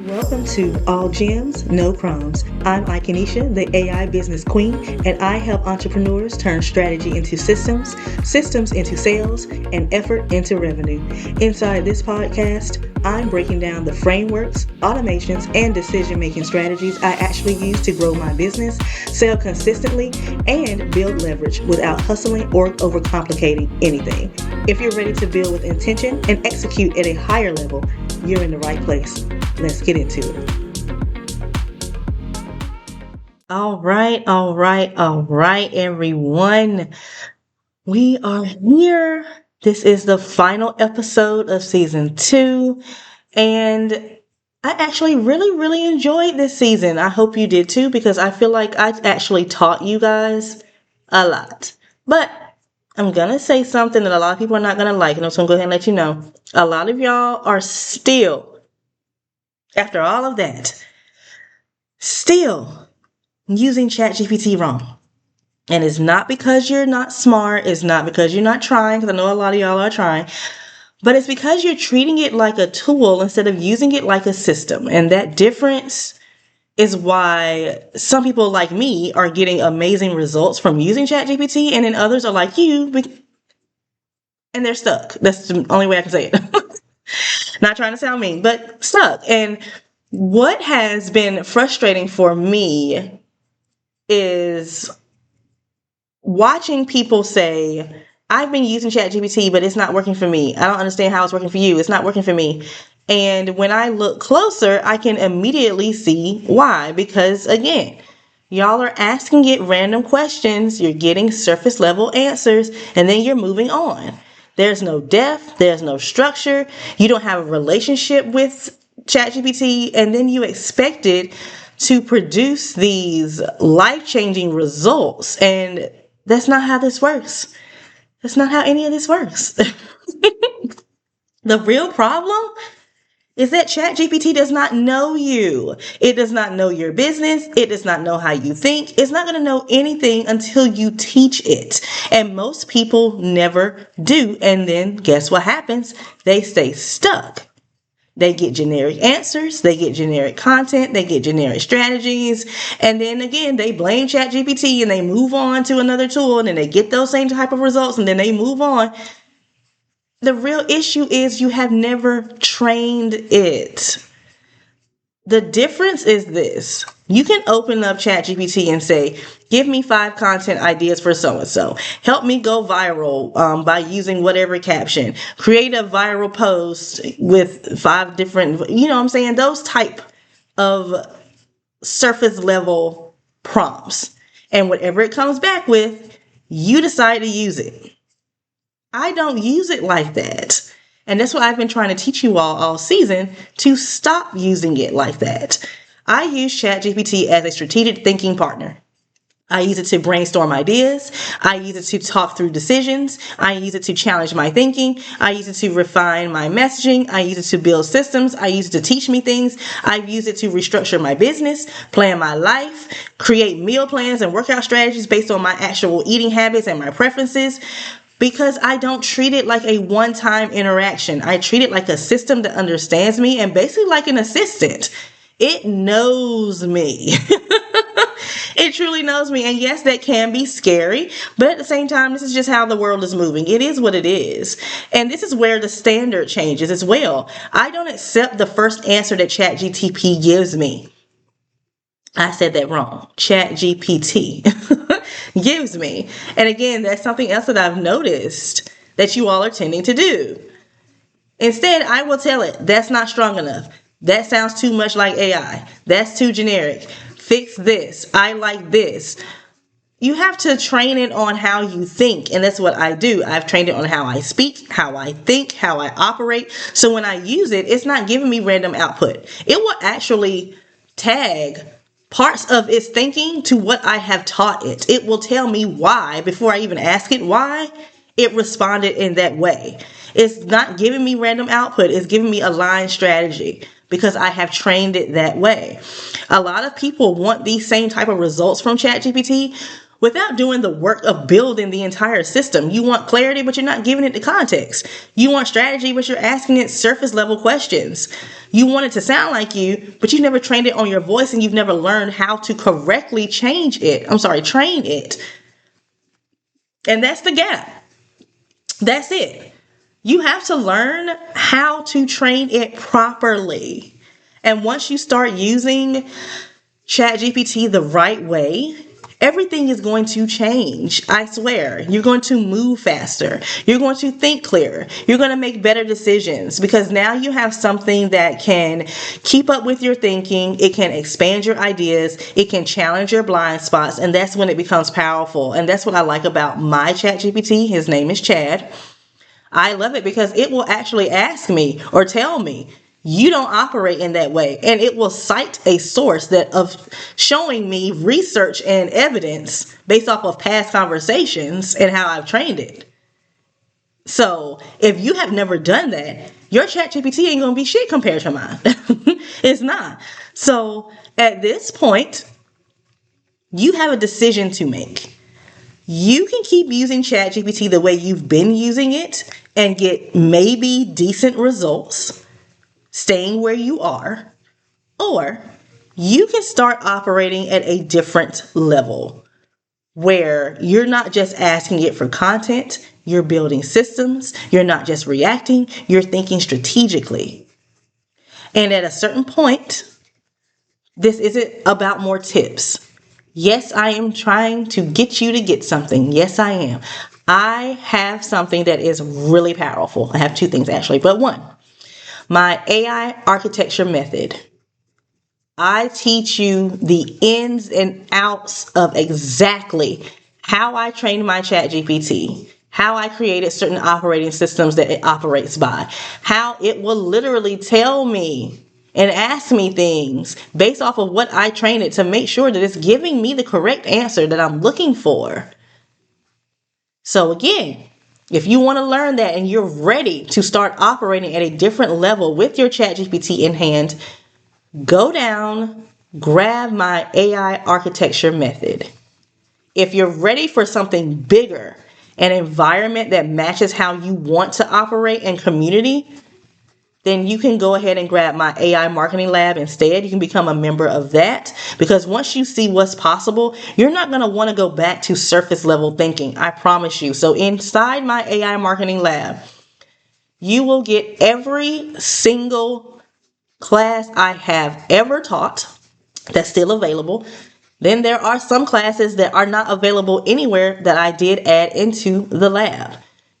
Welcome to All Gems, No Crumbs. I'm Ikenisha, the AI business queen, and I help entrepreneurs turn strategy into systems, systems into sales, and effort into revenue. Inside this podcast, I'm breaking down the frameworks, automations, and decision-making strategies I actually use to grow my business, sell consistently, and build leverage without hustling or overcomplicating anything. If you're ready to build with intention and execute at a higher level, you're in the right place. Let's get into it. All right, everyone. We are here. This is the final episode of season 2. And I actually really enjoyed this season. I hope you did too, because I feel like I actually taught you guys a lot. But I'm going to say something that a lot of people are not going to like. And I'm just going to go ahead and let you know. A lot of y'all are still, after all of that, still using ChatGPT wrong. And it's not because you're not smart. It's not because you're not trying, because I know a lot of y'all are trying. But it's because you're treating it like a tool instead of using it like a system. And that difference is why some people like me are getting amazing results from using ChatGPT, and then others are like you, and they're stuck. That's the only way I can say it. Not trying to sound mean, but stuck. And what has been frustrating for me is watching people say, I've been using ChatGPT, but it's not working for me. I don't understand how it's working for you. It's not working for me. And when I look closer, I can immediately see why. Because again, y'all are asking it random questions. You're getting surface level answers, and then you're moving on. There's no depth. There's no structure. You don't have a relationship with ChatGPT, and then you expect it to produce these life-changing results. And that's not how this works. That's not how any of this works. The real problem is that ChatGPT does not know you. It does not know your business. It does not know how you think. It's not going to know anything until you teach it. And most people never do. And then guess what happens? They stay stuck. They get generic answers. They get generic content. They get generic strategies. And then again, they blame ChatGPT and they move on to another tool, and then they get those same type of results, and then they move on. The real issue is you have never trained it. The difference is this. You can open up ChatGPT and say, give me 5 content ideas for so-and-so. Help me go viral by using whatever caption. Create a viral post with 5 different, you know what I'm saying? Those type of surface level prompts. And whatever it comes back with, you decide to use it. I don't use it like that. And that's what I've been trying to teach you all season, to stop using it like that. I use ChatGPT as a strategic thinking partner. I use it to brainstorm ideas. I use it to talk through decisions. I use it to challenge my thinking. I use it to refine my messaging. I use it to build systems. I use it to teach me things. I've used it to restructure my business, plan my life, create meal plans and workout strategies based on my actual eating habits and my preferences. Because I don't treat it like a one-time interaction. I treat it like a system that understands me, and basically like an assistant. It knows me. It truly knows me. And yes, that can be scary, but at the same time, this is just how the world is moving. It is what it is. And this is where the standard changes as well. I don't accept the first answer that ChatGPT gives me. I said that wrong. ChatGPT gives me. And again, that's something else that I've noticed that you all are tending to do. Instead, I will tell it, that's not strong enough. That sounds too much like AI. That's too generic. Fix this. I like this. You have to train it on how you think. And that's what I do. I've trained it on how I speak, how I think, how I operate. So when I use it, it's not giving me random output. It will actually tag parts of its thinking to what I have taught it. It will tell me why, before I even ask it why, it responded in that way. It's not giving me random output. It's giving me aligned strategy because I have trained it that way. A lot of people want these same type of results from ChatGPT without doing the work of building the entire system. You want clarity, but you're not giving it the context. You want strategy, but you're asking it surface level questions. You want it to sound like you, but you've never trained it on your voice and you've never learned how to correctly train it. And that's the gap. That's it. You have to learn how to train it properly. And once you start using ChatGPT the right way, everything is going to change. I swear. You're going to move faster. You're going to think clearer. You're going to make better decisions because now you have something that can keep up with your thinking. It can expand your ideas. It can challenge your blind spots. And that's when it becomes powerful. And that's what I like about my ChatGPT. His name is Chad. I love it because it will actually ask me or tell me, you don't operate in that way. And it will cite a source of showing me research and evidence based off of past conversations and how I've trained it. So if you have never done that, your ChatGPT ain't going to be shit compared to mine. It's not. So at this point, you have a decision to make. You can keep using ChatGPT the way you've been using it and get maybe decent results, staying where you are, or you can start operating at a different level where you're not just asking it for content, you're building systems, you're not just reacting, you're thinking strategically. And at a certain point, this isn't about more tips. Yes, I am trying to get you to get something. Yes, I am. I have something that is really powerful. I have two things actually, but one, my AI architecture method. I teach you the ins and outs of exactly how I trained my ChatGPT, how I created certain operating systems that it operates by, how it will literally tell me and ask me things based off of what I train it to make sure that it's giving me the correct answer that I'm looking for. So again, if you want to learn that and you're ready to start operating at a different level with your ChatGPT in hand, go down, grab my AI architecture method. If you're ready for something bigger, an environment that matches how you want to operate in community, then you can go ahead and grab my AI marketing lab instead. You can become a member of that because once you see what's possible, you're not going to want to go back to surface level thinking. I promise you. So inside my AI marketing lab, you will get every single class I have ever taught that's still available. Then there are some classes that are not available anywhere that I did add into the lab.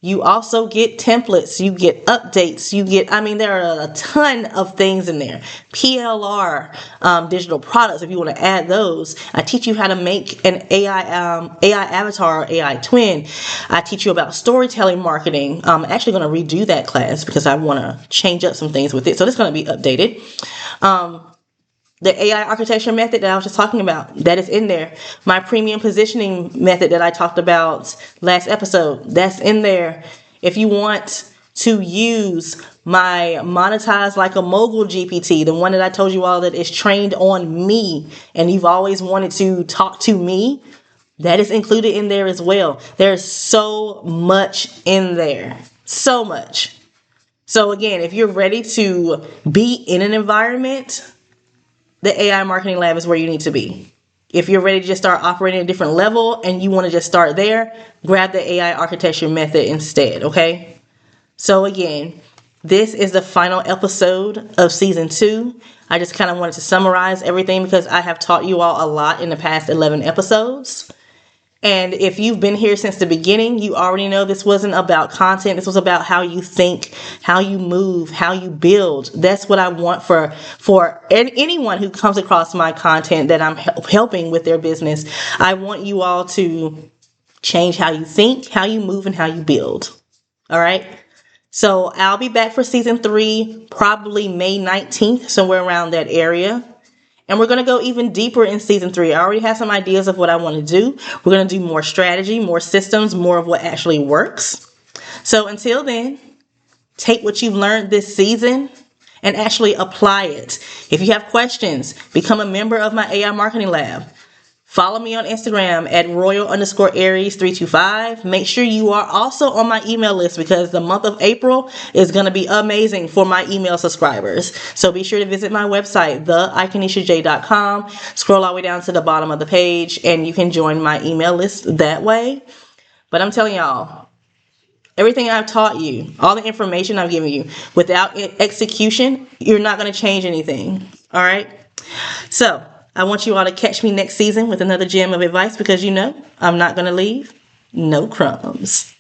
You also get templates, you get updates, there are a ton of things in there. PLR, digital products, if you want to add those. I teach you how to make an AI avatar or AI twin. I teach you about storytelling marketing. I'm actually going to redo that class because I want to change up some things with it. So it's going to be updated. The AI architecture method that I was just talking about, that is in there. My premium positioning method that I talked about last episode, that's in there. If you want to use my monetize like a mogul GPT, the one that I told you all that is trained on me and you've always wanted to talk to me, that is included in there as well. There's so much in there. So much. So again, if you're ready to be in an environment, the AI marketing lab is where you need to be. If you're ready to just start operating at a different level and you want to just start there, grab the AI architecture method instead, okay? So again, this is the final episode of season 2. I just kind of wanted to summarize everything because I have taught you all a lot in the past 11 episodes. And if you've been here since the beginning, you already know this wasn't about content. This was about how you think, how you move, how you build. That's what I want for anyone who comes across my content that I'm helping with their business. I want you all to change how you think, how you move, and how you build. All right. So I'll be back for season 3, probably May 19th, somewhere around that area. And we're going to go even deeper in season 3. I already have some ideas of what I want to do. We're going to do more strategy, more systems, more of what actually works. So until then, take what you've learned this season and actually apply it. If you have questions, become a member of my AI Marketing Lab. Follow me on Instagram at royal_aries325. Make sure you are also on my email list because the month of April is going to be amazing for my email subscribers. So be sure to visit my website, theikanisha.com. Scroll all the way down to the bottom of the page and you can join my email list that way. But I'm telling y'all, everything I've taught you, all the information I've given you, without execution, you're not going to change anything. All right? So I want you all to catch me next season with another gem of advice because I'm not going to leave no crumbs.